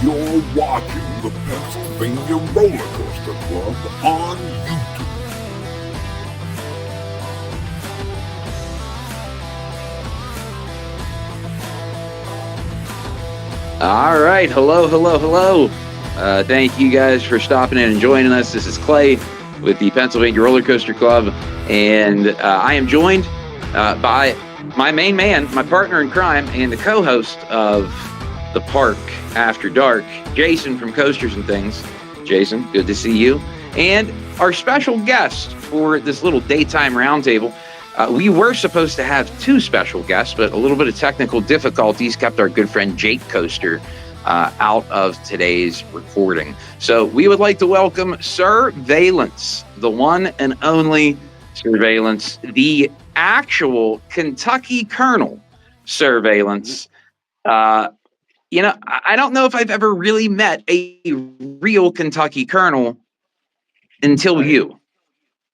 You're watching the Pennsylvania Roller Coaster Club on YouTube. All right. Hello. Thank you guys for stopping in and joining us. This is Clay with the Pennsylvania Roller Coaster Club, and I am joined by my main man, my partner in crime, and the co-host of the PaRC After Dark, Jason from Coasters and Things. Jason, good to see you. And our special guest for this little daytime roundtable. We were supposed to have two special guests, but a little bit of technical difficulties kept our good friend Jake Coaster out of today's recording. So we would like to welcome Sir Veillance, the one and only Sir Veillance, the actual Kentucky Colonel, Sir Veillance. I don't know if I've ever really met a real Kentucky Colonel until you.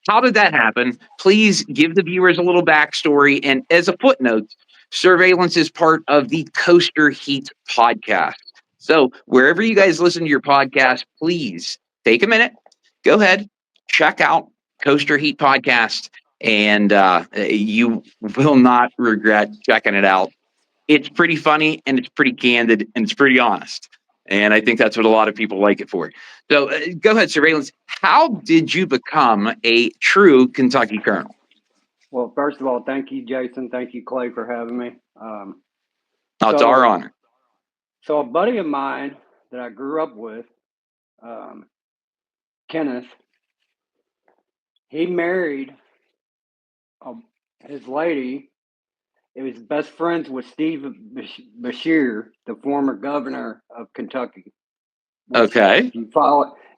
How did that happen? Please give the viewers a little backstory. And as a footnote, Sir Veillance is part of the Coaster Heat podcast. So wherever you guys listen to your podcast, please take a minute, go ahead, check out Coaster Heat podcast, and you will not regret checking it out. It's pretty funny, and it's pretty candid, and it's pretty honest. And I think that's what a lot of people like it for. So go ahead, Sir Veillance. How did you become a true Kentucky Colonel? Well, first of all, thank you, Jason. Thank you, Clay, for having me. It's our honor. So a buddy of mine that I grew up with, Kenneth, he married his lady. It was best friends with Steve Beshear, the former governor of Kentucky. Okay.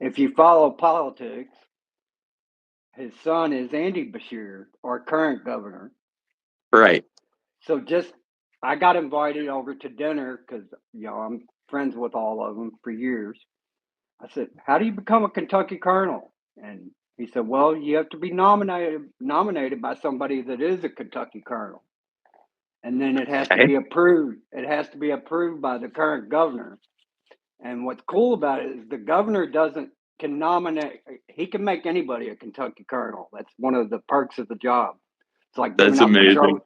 If you follow politics, his son is Andy Beshear, our current governor. Right. So I got invited over to dinner because I'm friends with all of them for years. I said, "How do you become a Kentucky Colonel?" And he said, "Well, you have to be nominated by somebody that is a Kentucky Colonel. And then it has to be approved. It has to be approved by the current governor. And what's cool about it is the governor can nominate. He can make anybody a Kentucky Colonel. That's one of the perks of the job. It's like that's amazing.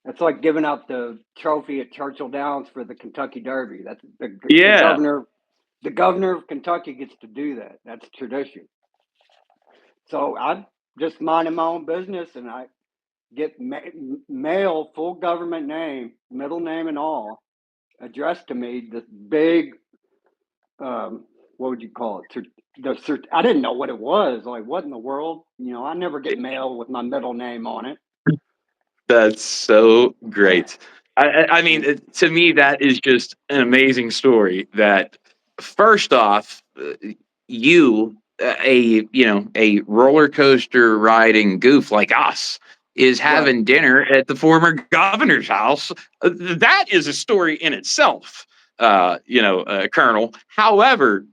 It's like giving out the trophy at Churchill Downs for the Kentucky Derby. That's the governor. The governor of Kentucky gets to do that. That's tradition. So I just minding my own business, and I get mail, full government name, middle name and all, addressed to me, this big, what would you call it? I didn't know what it was. Like, what in the world? I never get mail with my middle name on it. That's so great. I mean, to me, that is just an amazing story. That first off, you, a roller coaster riding goof like us, is having dinner at the former governor's house. That is a story in itself, Colonel. However,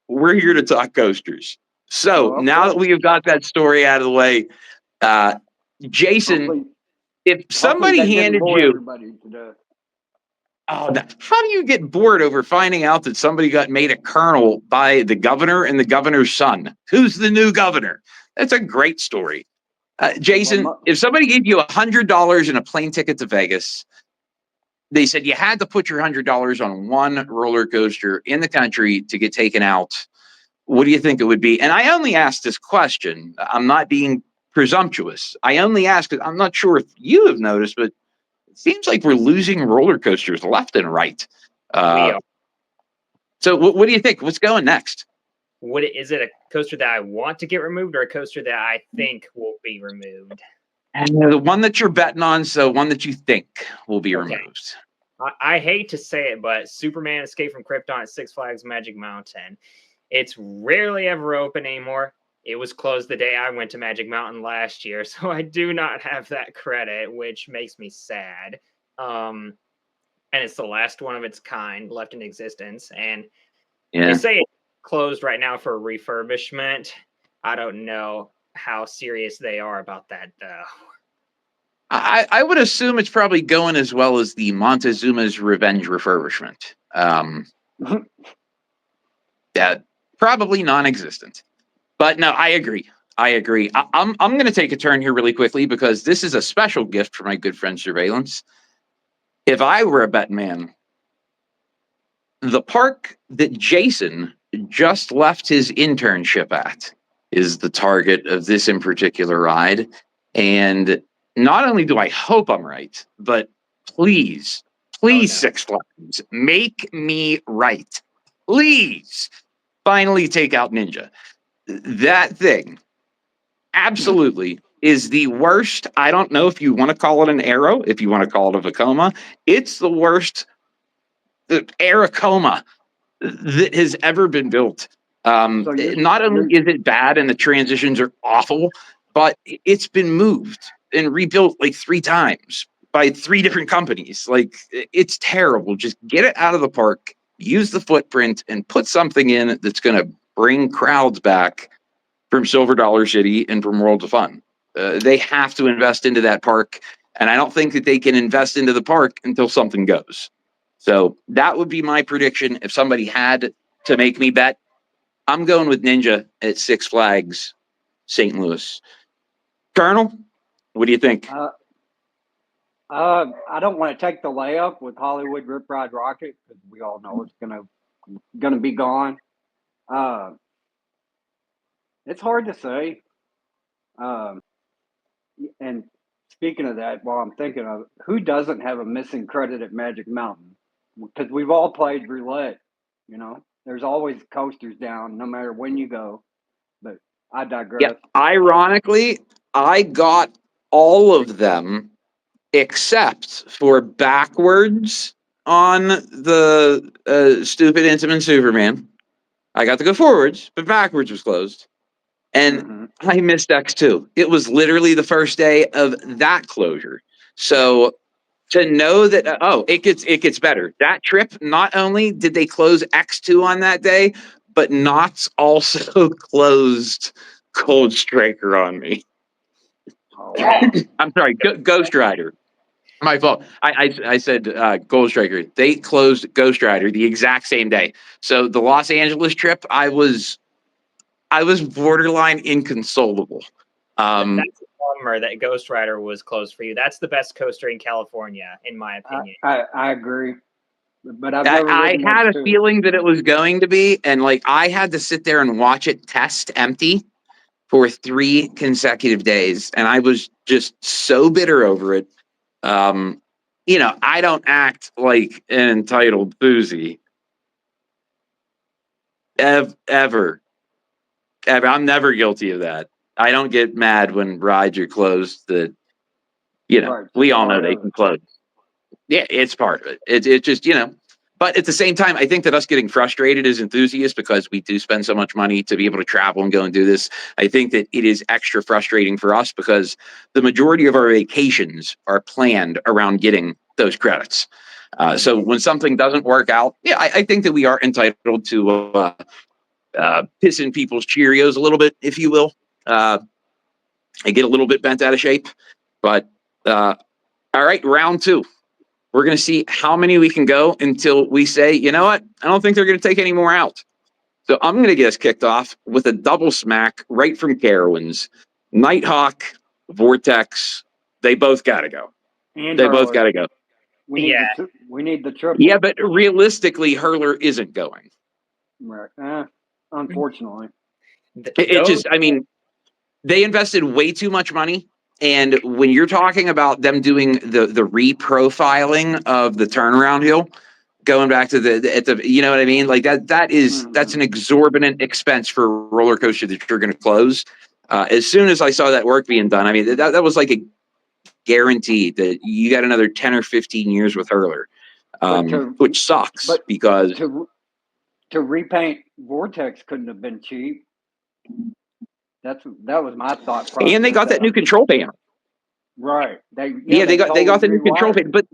we're here to talk coasters. So now that we've got that story out of the way, Jason, if somebody handed you... how do you get bored over finding out that somebody got made a colonel by the governor and the governor's son? Who's the new governor? That's a great story. Jason, if somebody gave you $100 and a plane ticket to Vegas, they said you had to put your $100 on one roller coaster in the country to get taken out, what do you think it would be? And I only asked this question. I'm not being presumptuous. I only ask because I'm not sure if you have noticed, but it seems like we're losing roller coasters left and right. So what do you think? What's going next? Is it a coaster that I want to get removed or a coaster that I think will be removed? And the one that you're betting on, so one that you think will be removed. I hate to say it, but Superman Escape from Krypton at Six Flags Magic Mountain. It's rarely ever open anymore. It was closed the day I went to Magic Mountain last year, so I do not have that credit, which makes me sad. And it's the last one of its kind left in existence. And you say it's closed right now for refurbishment. I don't know how serious they are about that, though. I would assume it's probably going as well as the Montezuma's Revenge refurbishment. Probably non-existent. But no, I agree. I'm going to take a turn here really quickly because this is a special gift for my good friend Surveillance. If I were a bet man, the park that Jason just left his internship at is the target of this in particular ride. And not only do I hope I'm right, but please, Six Flags, make me right. Please finally take out Ninja. That thing absolutely is the worst. I don't know if you want to call it an arrow, if you want to call it a Vekoma. It's the worst Aerocoma that has ever been built. Not only is it bad and the transitions are awful, but it's been moved and rebuilt like 3 times by 3 different companies. Like, it's terrible. Just get it out of the park, use the footprint, and put something in that's going to bring crowds back from Silver Dollar City and from Worlds of Fun. They have to invest into that park, and I don't think that they can invest into the park until something goes. So that would be my prediction. If somebody had to make me bet, I'm going with Ninja at Six Flags St. Louis. Colonel, what do you think? I don't want to take the layup with Hollywood Rip Ride Rocket because we all know it's gonna be gone. It's hard to say. And speaking of that, while I'm thinking of who doesn't have a missing credit at Magic Mountain, because we've all played roulette. There's always coasters down no matter when you go. But I digress. Yeah, ironically, I got all of them except for backwards on the Stupid Intamin Superman. I got to go forwards, but backwards was closed. And I missed X2. It was literally the first day of that closure. So to know that, it gets better. That trip, not only did they close X2 on that day, but Knott's also closed Cold Striker on me. I'm sorry, Ghost Rider. My fault. I said Gold Striker. They closed Ghost Rider the exact same day. So the Los Angeles trip, I was borderline inconsolable. That's a bummer that Ghost Rider was closed for you. That's the best coaster in California, in my opinion. I agree. But I had a feeling that it was going to be, and like I had to sit there and watch it test empty for 3 consecutive days, and I was just so bitter over it. I don't act like an entitled boozy. Ever. I'm never guilty of that. I don't get mad when rides are closed that, right, we all know they can close. Yeah, it's part of it. It's just, but at the same time, I think that us getting frustrated as enthusiasts because we do spend so much money to be able to travel and go and do this, I think that it is extra frustrating for us because the majority of our vacations are planned around getting those credits. So when something doesn't work out, I think that we are entitled to piss in people's Cheerios a little bit, if you will. I get a little bit bent out of shape. But all right, round 2. We're going to see how many we can go until we say, you know what? I don't think they're going to take any more out. So I'm going to get us kicked off with a double smack right from Carowinds. Nighthawk, Vortex, they both got to go. They both got to go. We need the triple. Yeah, but realistically, Hurler isn't going. Right. Unfortunately. They invested way too much money. And when you're talking about them doing the reprofiling of the turnaround hill, going back to the you know what I mean? Like that's an exorbitant expense for a roller coaster that you're going to close. As soon as I saw that work being done, I mean, that was like a guarantee that you got another 10 or 15 years with Hurler, which sucks because to repaint Vortex couldn't have been cheap. That was my thought process. And they got that new control panel. Right. They got the new control panel. But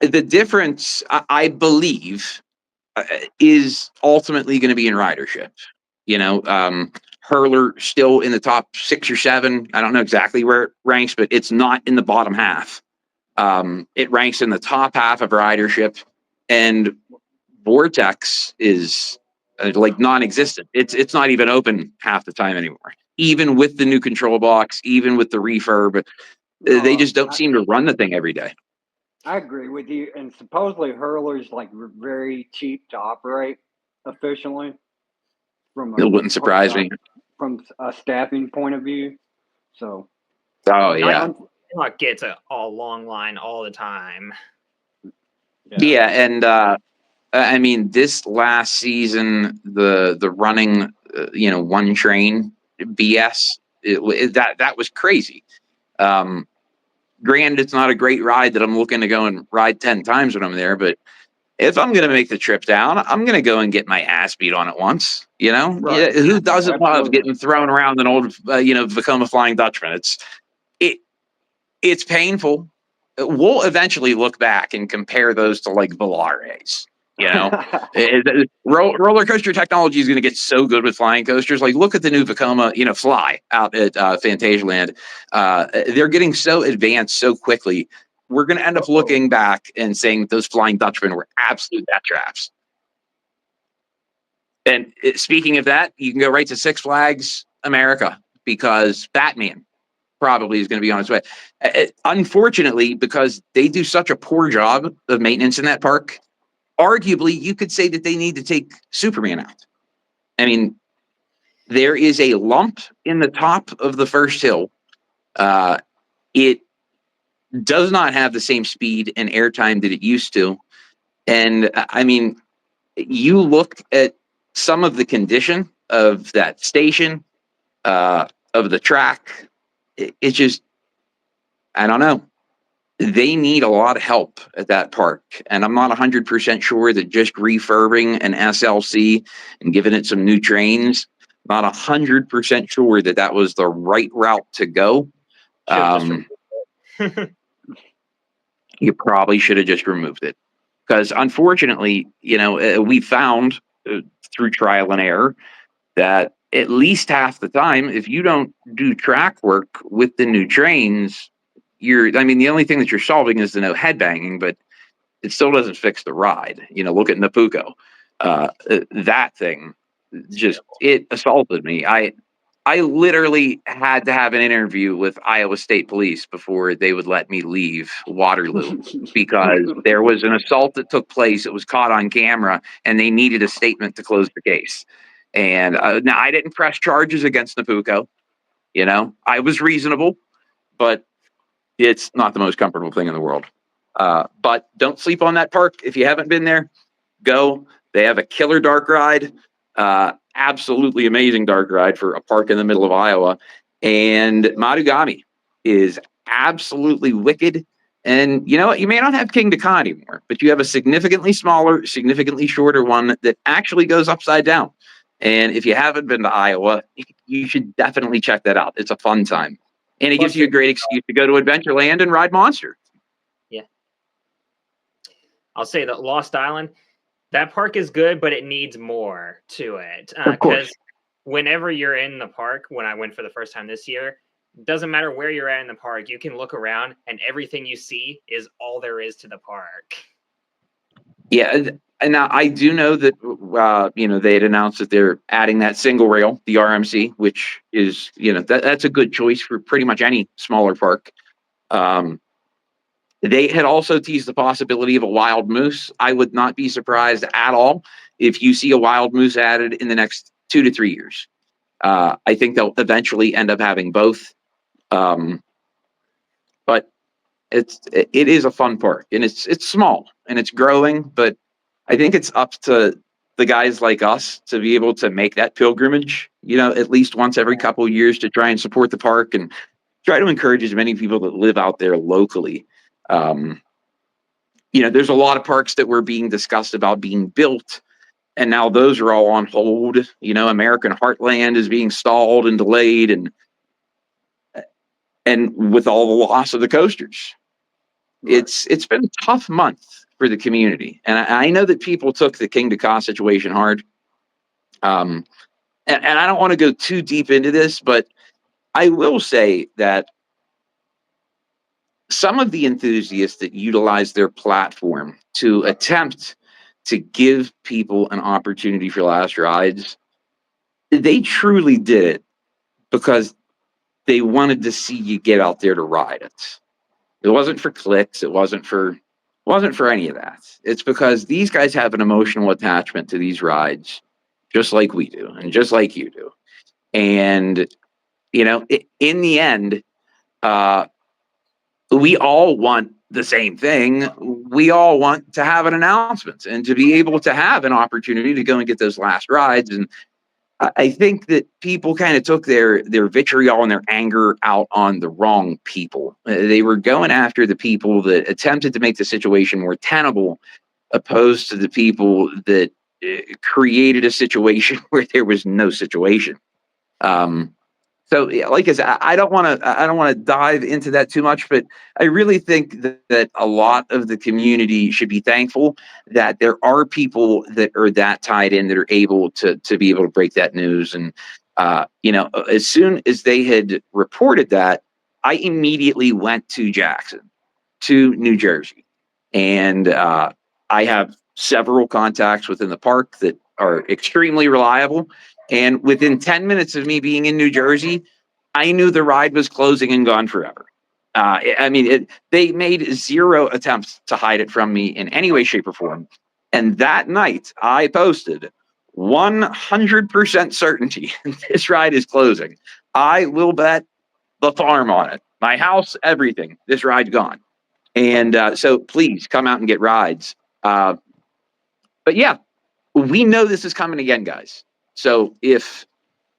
the difference, I believe, is ultimately going to be in ridership. Hurler still in the top 6 or 7. I don't know exactly where it ranks, but it's not in the bottom half. It ranks in the top half of ridership. And vortex is like non-existent. It's not even open half the time anymore. Even with the new control box, even with the refurb, they just don't seem to run the thing every day. I agree with you. And supposedly hurlers like very cheap to operate efficiently. It wouldn't surprise me. From a staffing point of view. So. Oh yeah. Not gets a long line all the time. Yeah, and I mean, this last season, the running, one train BS, that was crazy. Granted, it's not a great ride that I'm looking to go and ride 10 times when I'm there, but if I'm going to make the trip down, I'm going to go and get my ass beat on it once. Right. Who doesn't love Absolutely. getting thrown around an old, Vekoma Flying Dutchman? It's painful. We'll eventually look back and compare those to like Velares. Roller coaster technology is going to get so good with flying coasters. Like, look at the new Vekoma, Fly out at Phantasialand. They're getting so advanced so quickly. We're going to end up looking back and saying those Flying Dutchmen were absolute death traps. And speaking of that, you can go right to Six Flags America, because Batman probably is going to be on its way. Unfortunately, because they do such a poor job of maintenance in that park, arguably you could say that they need to take Superman out. I mean, there is a lump in the top of the first hill. It does not have the same speed and airtime that it used to. And I mean, you look at some of the condition of that station, of the track, it's just, I don't know. They need a lot of help at that park. And I'm not 100% sure that just refurbing an SLC and giving it some new trains, not 100% sure that was the right route to go. You probably should have just removed it. Because unfortunately, we found through trial and error that at least half the time, if you don't do track work with the new trains, the only thing that you're solving is the no headbanging, but it still doesn't fix the ride. Look at Napuco. That thing it assaulted me. I literally had to have an interview with Iowa State Police before they would let me leave Waterloo, because there was an assault that took place. It was caught on camera, and they needed a statement to close the case. And now I didn't press charges against Napuco. I was reasonable, but it's not the most comfortable thing in the world. But don't sleep on that park. If you haven't been there, go. They have a killer dark ride. Absolutely amazing dark ride for a park in the middle of Iowa. And Madugami is absolutely wicked. And you know what? You may not have King Dakar anymore, but you have a significantly smaller, significantly shorter one that actually goes upside down. And if you haven't been to Iowa, you should definitely check that out. It's a fun time. And it gives you a great excuse to go to Adventureland and ride Monster. Yeah. I'll say that Lost Island, that park is good, but it needs more to it. Because whenever you're in the park, when I went for the first time this year, it doesn't matter where you're at in the park, you can look around and everything you see is all there is to the park. Yeah. And now I do know that, they had announced that they're adding that single rail, the RMC, which is, that's a good choice for pretty much any smaller park. They had also teased the possibility of a wild moose. I would not be surprised at all if you see a wild moose added in the next 2 to 3 years. I think they'll eventually end up having both. But it is a fun park, and it's small and it's growing, but I think it's up to the guys like us to be able to make that pilgrimage, at least once every couple of years, to try and support the park and try to encourage as many people that live out there locally. There's a lot of parks that were being discussed about being built, and now those are all on hold. American Heartland is being stalled and delayed, and with all the loss of the coasters, it's been a tough month for the community. And I know that people took the King Dakar situation hard. And I don't want to go too deep into this, but I will say that some of the enthusiasts that utilize their platform to attempt to give people an opportunity for last rides, they truly did it because they wanted to see you get out there to ride it. It wasn't for clicks. It wasn't for any of that. It's because these guys have an emotional attachment to these rides, just like we do, and just like you do. And in the end, we all want the same thing. We all want to have an announcement and to be able to have an opportunity to go and get those last rides. And I think that people kind of took their vitriol and their anger out on the wrong people. They were going after the people that attempted to make the situation more tenable, opposed to the people that created a situation where there was no situation. So, yeah, like I said, I don't want to dive into that too much, but I really think that a lot of the community should be thankful that there are people that are that tied in, that are able to be able to break that news. And as soon as they had reported that, I immediately went to Jackson, to New Jersey, and I have several contacts within the park that are extremely reliable. And within 10 minutes of me being in New Jersey, I knew the ride was closing and gone forever. They made zero attempts to hide it from me in any way, shape, or form. And that night, I posted 100% certainty this ride is closing. I will bet the farm on it, my house, everything. This ride's gone. And so please come out and get rides. But yeah, we know this is coming again, guys. So if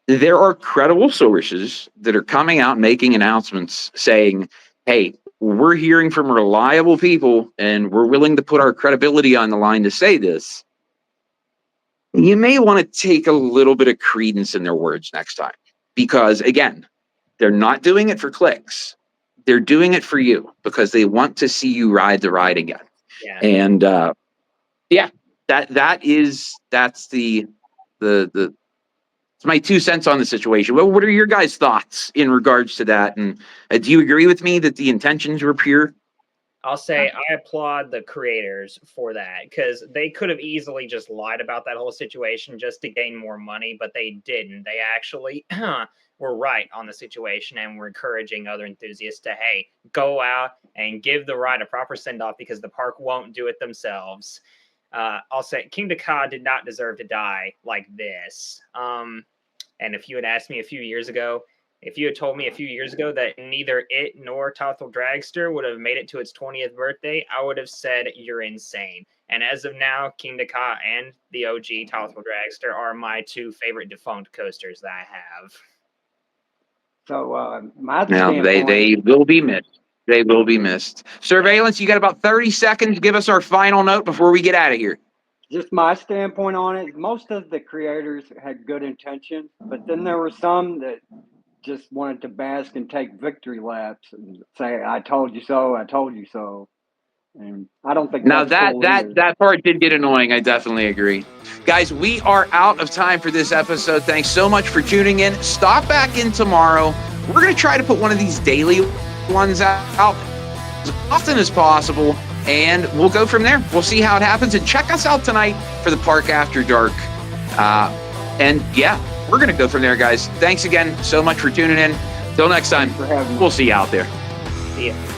there are credible sources that are coming out making announcements saying, hey, we're hearing from reliable people and we're willing to put our credibility on the line to say this, you may want to take a little bit of credence in their words next time. Because again, they're not doing it for clicks. They're doing it for you because they want to see you ride the ride again. Yeah. And that's it's my 2 cents on the situation. Well, what are your guys' thoughts in regards to that? And do you agree with me that the intentions were pure? I'll say I applaud the creators for that, because they could have easily just lied about that whole situation just to gain more money, but they didn't. They actually were right on the situation and were encouraging other enthusiasts to, hey, go out and give the ride a proper send-off because the park won't do it themselves. I'll say King Ka did not deserve to die like this. And if you had asked me a few years ago, if you had told me a few years ago that neither it nor Tothel Dragster would have made it to its 20th birthday, I would have said you're insane. And as of now, King Ka and the OG Tothel Dragster are my two favorite defunct coasters that I have. So my they will be missed. They will be missed. Surveillance, you got about 30 seconds. Give us our final note before we get out of here. Just my standpoint on it, most of the creators had good intentions, but then there were some that just wanted to bask and take victory laps and say, I told you so, I told you so. And I don't think now that's that part did get annoying. I definitely agree. Guys, we are out of time for this episode. Thanks so much for tuning in. Stop back in tomorrow. We're going to try to put one of these daily ones out as often as possible, and we'll go from there. We'll see how it happens, and check us out tonight for the PaRC After Dark. And yeah, we're going to go from there, guys. Thanks again so much for tuning in. Till next time, we'll see you out there. See ya.